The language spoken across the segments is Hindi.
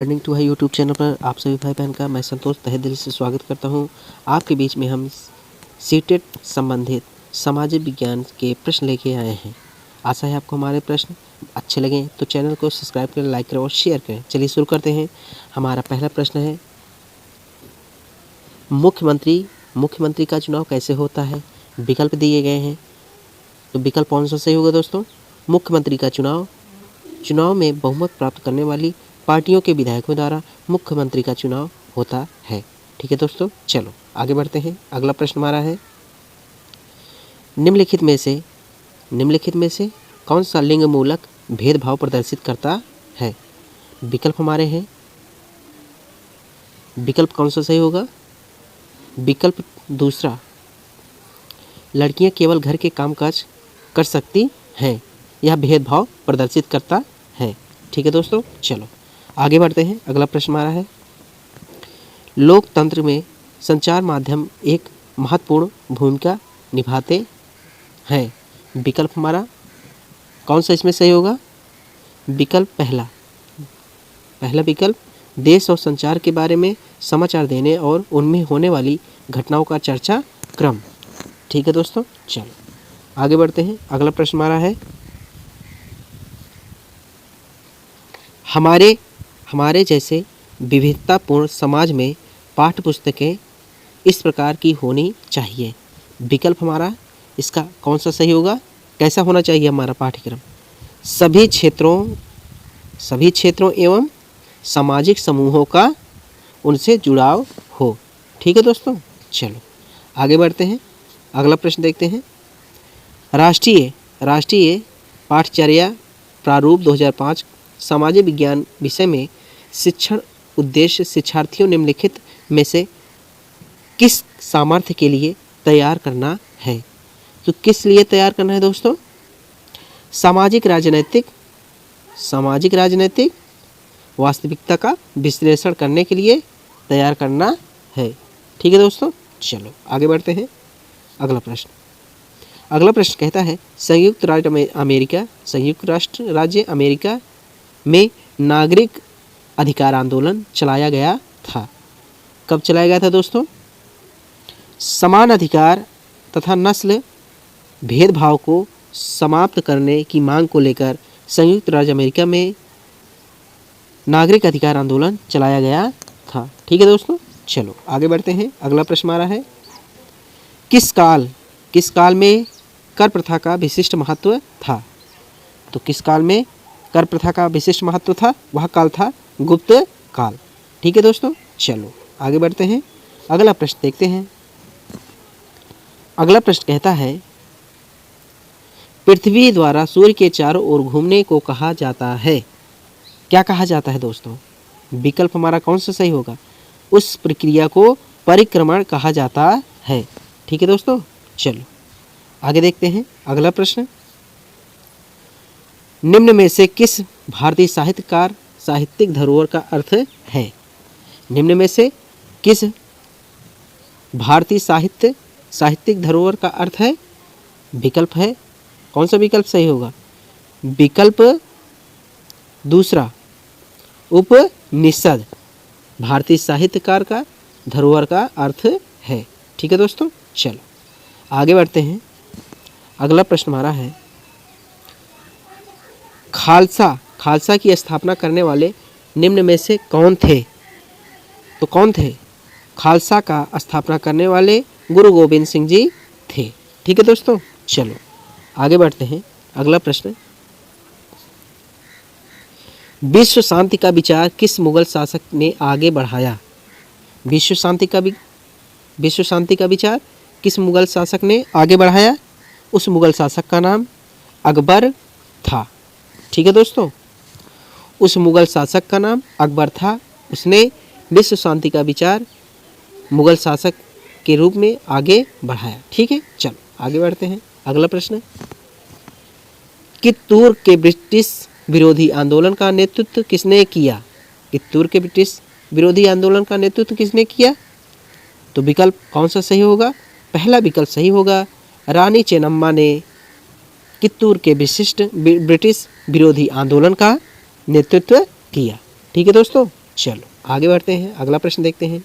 लर्निंग टू है यूट्यूब चैनल पर आप सभी भाई बहन का मैं संतोष तहे दिल से स्वागत करता हूं। आपके बीच में हम सीटेट संबंधित सामाजिक विज्ञान के प्रश्न लेके आए हैं। आशा है आपको हमारे प्रश्न अच्छे लगें तो चैनल को सब्सक्राइब करें, लाइक करें और शेयर करें। चलिए शुरू करते हैं। हमारा पहला प्रश्न है, मुख्यमंत्री का चुनाव कैसे होता है? विकल्प दिए गए हैं, तो विकल्प कौन सा सही होगा दोस्तों? मुख्यमंत्री का चुनाव में बहुमत प्राप्त करने वाली पार्टियों के विधायकों द्वारा मुख्यमंत्री का चुनाव होता है। ठीक है दोस्तों, चलो आगे बढ़ते हैं। अगला प्रश्न हमारा है, निम्नलिखित में से कौन सा लिंग मूलक भेदभाव प्रदर्शित करता है? विकल्प हमारे हैं, विकल्प कौन सा सही होगा? विकल्प दूसरा, लड़कियां केवल घर के कामकाज कर सकती हैं, यह भेदभाव प्रदर्शित करता है। ठीक है दोस्तों, चलो आगे बढ़ते हैं। अगला प्रश्न हमारा है, लोकतंत्र में संचार माध्यम एक महत्वपूर्ण भूमिका निभाते हैं। विकल्प हमारा कौन सा इसमें सही होगा? विकल्प पहला विकल्प, देश और संचार के बारे में समाचार देने और उनमें होने वाली घटनाओं का चर्चा क्रम। ठीक है दोस्तों, चलो आगे बढ़ते हैं। अगला प्रश्न हमारा है, हमारे जैसे विविधतापूर्ण समाज में पाठ्य पुस्तकें इस प्रकार की होनी चाहिए। विकल्प हमारा इसका कौन सा सही होगा? कैसा होना चाहिए हमारा पाठ्यक्रम? सभी क्षेत्रों एवं सामाजिक समूहों का उनसे जुड़ाव हो। ठीक है दोस्तों, चलो आगे बढ़ते हैं। अगला प्रश्न देखते हैं, राष्ट्रीय पाठ्यचर्या प्रारूप 2005 सामाजिक विज्ञान विषय में शिक्षण उद्देश्य शिक्षार्थियों निम्नलिखित में से किस सामर्थ्य के लिए तैयार करना है? तो किस लिए तैयार करना है दोस्तों? सामाजिक राजनैतिक वास्तविकता का विश्लेषण करने के लिए तैयार करना है। ठीक है दोस्तों, चलो आगे बढ़ते हैं। अगला प्रश्न कहता है, संयुक्त राष्ट्र राज्य अमेरिका में नागरिक अधिकार आंदोलन चलाया गया था। कब चलाया गया था दोस्तों? समान अधिकार तथा नस्ल भेदभाव को समाप्त करने की मांग को लेकर संयुक्त राज्य अमेरिका में नागरिक अधिकार आंदोलन चलाया गया था। ठीक है दोस्तों, चलो आगे बढ़ते हैं। अगला प्रश्न हमारा है, किस काल में कर प्रथा का विशिष्ट महत्व था? तो किस काल में कर प्रथा का विशिष्ट महत्व था? वह काल था गुप्त काल। ठीक है दोस्तों, चलो आगे बढ़ते हैं। अगला प्रश्न देखते हैं। अगला प्रश्न कहता है, पृथ्वी द्वारा सूर्य के चारों ओर घूमने को कहा जाता है। क्या कहा जाता है दोस्तों? विकल्प हमारा कौन सा सही होगा? उस प्रक्रिया को परिक्रमण कहा जाता है। ठीक है दोस्तों, चलो आगे देखते हैं। अगला प्रश्न, निम्न में से किस भारतीय साहित्यिक धरोहर का अर्थ है? निम्न में से किस भारतीय साहित्यिक धरोहर का अर्थ है? विकल्प है, कौन सा विकल्प सही होगा? विकल्प दूसरा, उपनिषद भारतीय साहित्यकार का धरोहर का अर्थ है। ठीक है दोस्तों, चलो आगे बढ़ते हैं। अगला प्रश्न हमारा है, खालसा की स्थापना करने वाले निम्न में से कौन थे? तो कौन थे? खालसा का स्थापना करने वाले गुरु गोविंद सिंह जी थे। ठीक है दोस्तों, चलो आगे बढ़ते हैं। अगला प्रश्न, विश्व शांति का विचार किस मुगल शासक ने आगे बढ़ाया? विश्व शांति का विचार किस मुगल शासक ने आगे बढ़ाया? उस मुगल शासक का नाम अकबर था। ठीक है दोस्तों, उस मुगल शासक का नाम अकबर था। उसने विश्व शांति का विचार मुगल शासक के रूप में आगे बढ़ाया। ठीक है, चलो आगे बढ़ते हैं। अगला प्रश्न, कित्तूर के ब्रिटिश विरोधी आंदोलन का नेतृत्व किसने किया? कित्तूर के ब्रिटिश विरोधी आंदोलन का नेतृत्व किसने किया? तो विकल्प कौन सा सही होगा? पहला विकल्प सही होगा, रानी चेन्नम्मा ने कित्तूर के ब्रिटिश विरोधी आंदोलन का नेतृत्व किया। ठीक है दोस्तों, चलो आगे बढ़ते हैं, अगला प्रश्न देखते हैं।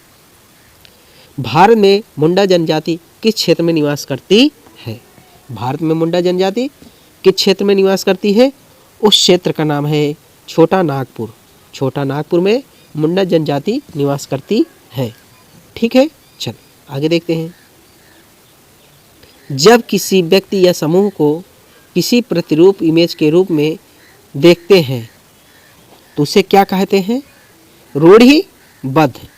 भारत में मुंडा जनजाति किस क्षेत्र में निवास करती है? भारत में मुंडा जनजाति किस क्षेत्र में निवास करती है? उस क्षेत्र का नाम है छोटा नागपुर। छोटा नागपुर में मुंडा जनजाति निवास करती है। ठीक है, चलो आगे देखते हैं। जब किसी व्यक्ति या समूह को किसी प्रतिरूप इमेज के रूप में देखते हैं तो उसे क्या कहते हैं? रूढ़िबद्ध।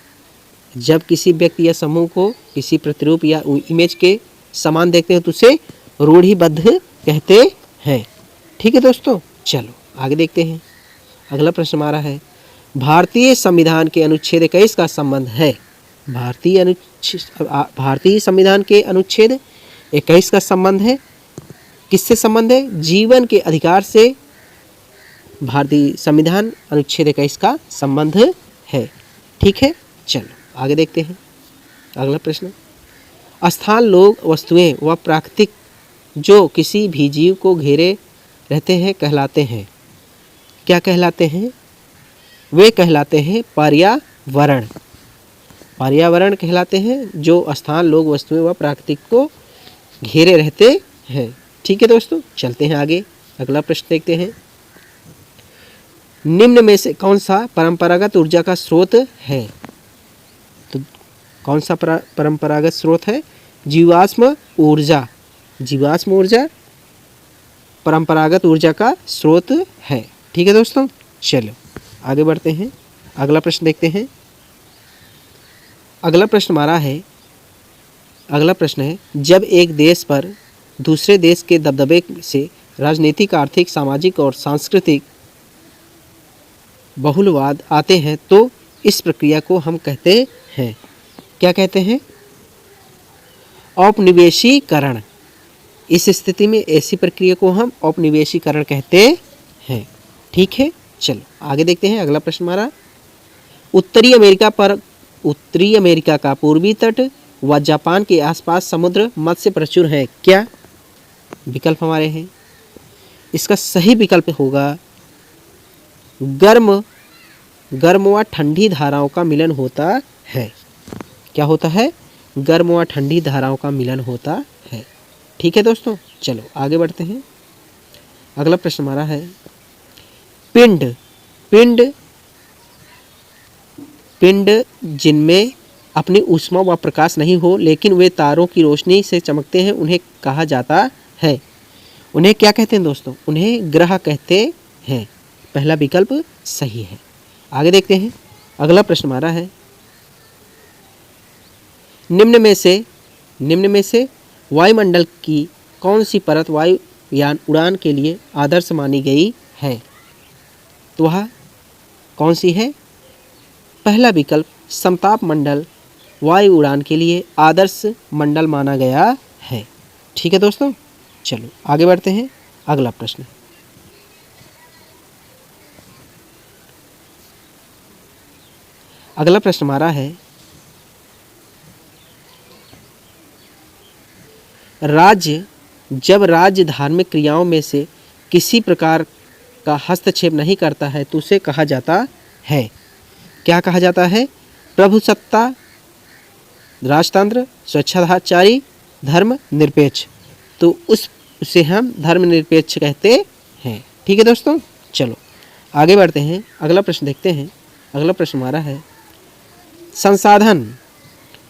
जब किसी व्यक्ति या समूह को किसी प्रतिरूप या इमेज के समान देखते हैं तो उसे रूढ़िबद्ध कहते हैं। ठीक है दोस्तों, चलो आगे देखते हैं। अगला प्रश्न हमारा है, भारतीय संविधान के अनुच्छेद 21 का संबंध है? भारतीय संविधान के अनुच्छेद 21 का संबंध है, किससे संबंध है? जीवन के अधिकार से भारतीय संविधान अनुच्छेद 21 का संबंध है। ठीक है, चलो आगे देखते हैं। अगला प्रश्न, स्थान, लोग, वस्तुएं व प्राकृतिक जो किसी भी जीव को घेरे रहते हैं कहलाते हैं? क्या कहलाते हैं? वे कहलाते हैं पर्यावरण। पर्यावरण कहलाते हैं जो स्थान, लोग, वस्तुएं व प्राकृतिक को घेरे रहते हैं। ठीक है दोस्तों, चलते हैं आगे, अगला प्रश्न देखते हैं। निम्न में से कौन सा परंपरागत ऊर्जा का स्रोत है? तो कौन सा परंपरागत स्रोत है? जीवाश्म ऊर्जा। जीवाश्म ऊर्जा परंपरागत ऊर्जा का स्रोत है। ठीक है दोस्तों, चलो आगे बढ़ते हैं, अगला प्रश्न देखते हैं। अगला प्रश्न हमारा है, अगला प्रश्न है, जब एक देश पर दूसरे देश के दबदबे से राजनीतिक, आर्थिक, सामाजिक और सांस्कृतिक बहुलवाद आते हैं तो इस प्रक्रिया को हम कहते हैं? क्या कहते हैं? औपनिवेशीकरण। इस स्थिति में ऐसी प्रक्रिया को हम औपनिवेशीकरण कहते हैं। ठीक है, चलो आगे देखते हैं। अगला प्रश्न हमारा, उत्तरी अमेरिका का पूर्वी तट व जापान के आसपास समुद्र मत्स्य प्रचुर है। क्या विकल्प हमारे हैं? इसका सही विकल्प होगा गर्म व ठंडी धाराओं का मिलन होता है। क्या होता है? गर्म व ठंडी धाराओं का मिलन होता है। ठीक है दोस्तों, चलो आगे बढ़ते हैं। अगला प्रश्न हमारा है, पिंड जिनमें अपनी ऊष्मा व प्रकाश नहीं हो लेकिन वे तारों की रोशनी से चमकते हैं उन्हें कहा जाता है? उन्हें क्या कहते हैं दोस्तों? उन्हें ग्रह कहते हैं। पहला विकल्प सही है। आगे देखते हैं, अगला प्रश्न हमारा है, निम्न में से वायुमंडल की कौन सी परत वायुयान उड़ान के लिए आदर्श मानी गई है? तो वह कौन सी है? पहला विकल्प समताप मंडल वायु उड़ान के लिए आदर्श मंडल माना गया है। ठीक है दोस्तों, चलो आगे बढ़ते हैं। अगला प्रश्न, अगला प्रश्न हमारा है, जब राज्य धार्मिक क्रियाओं में से किसी प्रकार का हस्तक्षेप नहीं करता है तो उसे कहा जाता है? क्या कहा जाता है? प्रभुसत्ता, राजतंत्र, स्वेच्छाचारी, धर्म निरपेक्ष। तो उसे हम धर्मनिरपेक्ष कहते हैं। ठीक है दोस्तों, चलो आगे बढ़ते हैं। अगला प्रश्न देखते हैं। अगला प्रश्न हमारा है,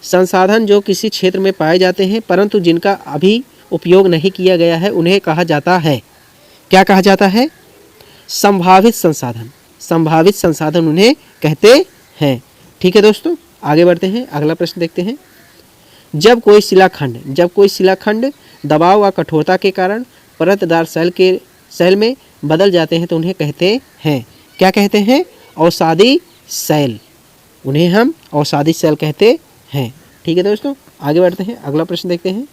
संसाधन जो किसी क्षेत्र में पाए जाते हैं परंतु जिनका अभी उपयोग नहीं किया गया है उन्हें कहा जाता है? क्या कहा जाता है? संभावित संसाधन। संभावित संसाधन उन्हें कहते हैं। ठीक है दोस्तों, आगे बढ़ते हैं। अगला प्रश्न देखते हैं। जब कोई शिलाखंड दबाव व कठोरता के कारण परतदार शैल में बदल जाते हैं तो उन्हें कहते हैं? क्या कहते हैं? अवसादी शैल। उन्हें हम अवसादी शैल कहते हैं। ठीक है दोस्तों, आगे बढ़ते हैं। अगला प्रश्न देखते हैं।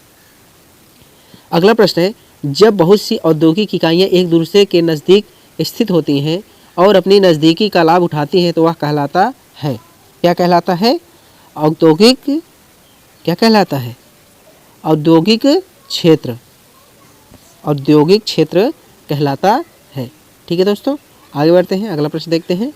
अगला प्रश्न है, जब बहुत सी औद्योगिक इकाइयाँ एक दूसरे के नज़दीक स्थित होती हैं और अपनी नज़दीकी का लाभ उठाती हैं तो वह कहलाता है? क्या कहलाता है? क्या कहलाता है? औद्योगिक क्षेत्र कहलाता है। ठीक है दोस्तों, आगे बढ़ते हैं। अगला प्रश्न देखते हैं।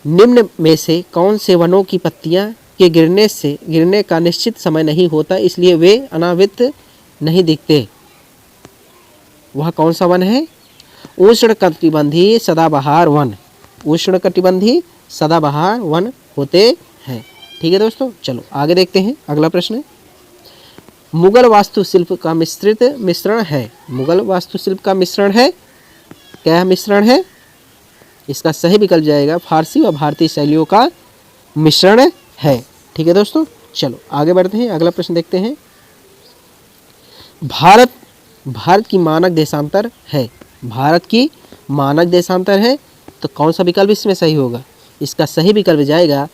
निम्न में से कौन से वनों की पत्तियां के गिरने का निश्चित समय नहीं होता, इसलिए वे अनावृत नहीं दिखते? वह कौन सा वन है? उष्णकटिबंधीय सदाबहार वन। उष्णकटिबंधीय सदाबहार वन होते हैं। ठीक है दोस्तों, चलो आगे देखते हैं। अगला प्रश्न है, मुगल वास्तुशिल्प का मिश्रण है। मुगल वास्तुशिल्प का मिश्रण है, क्या मिश्रण है? इसका सही विकल्प जाएगा फारसी और भारतीय शैलियों का मिश्रण है। ठीक है दोस्तों, चलो आगे बढ़ते हैं। अगला प्रश्न देखते हैं। भारत की मानक देशांतर है। भारत की मानक देशांतर है, तो कौन सा विकल्प इसमें सही होगा? इसका सही विकल्प जाएगा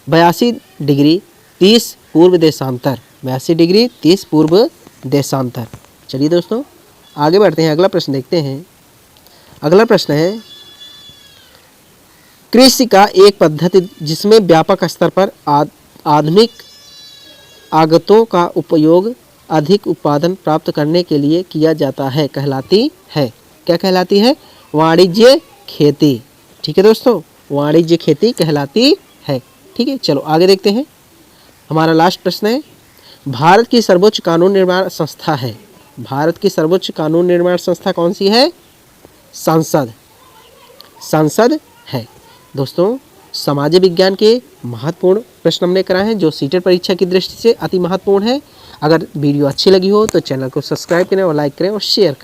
82 डिग्री 30 पूर्व देशांतर। 82 डिग्री 30 पूर्व देशांतर। चलिए दोस्तों आगे बढ़ते हैं। अगला प्रश्न देखते हैं। अगला प्रश्न है, कृषि का एक पद्धति जिसमें व्यापक स्तर पर आधुनिक आगतों का उपयोग अधिक उत्पादन प्राप्त करने के लिए किया जाता है, कहलाती है? क्या कहलाती है? वाणिज्य खेती। ठीक है दोस्तों, वाणिज्य खेती कहलाती है। ठीक है, चलो आगे देखते हैं। हमारा लास्ट प्रश्न है, भारत की सर्वोच्च कानून निर्माण संस्था है। भारत की सर्वोच्च कानून निर्माण संस्था कौन सी है? संसद है। दोस्तों समाज विज्ञान के महत्वपूर्ण प्रश्न हमने कराए हैं, जो सीटेट परीक्षा की दृष्टि से अति महत्वपूर्ण है। अगर वीडियो अच्छी लगी हो तो चैनल को सब्सक्राइब करें और लाइक करें और शेयर करें।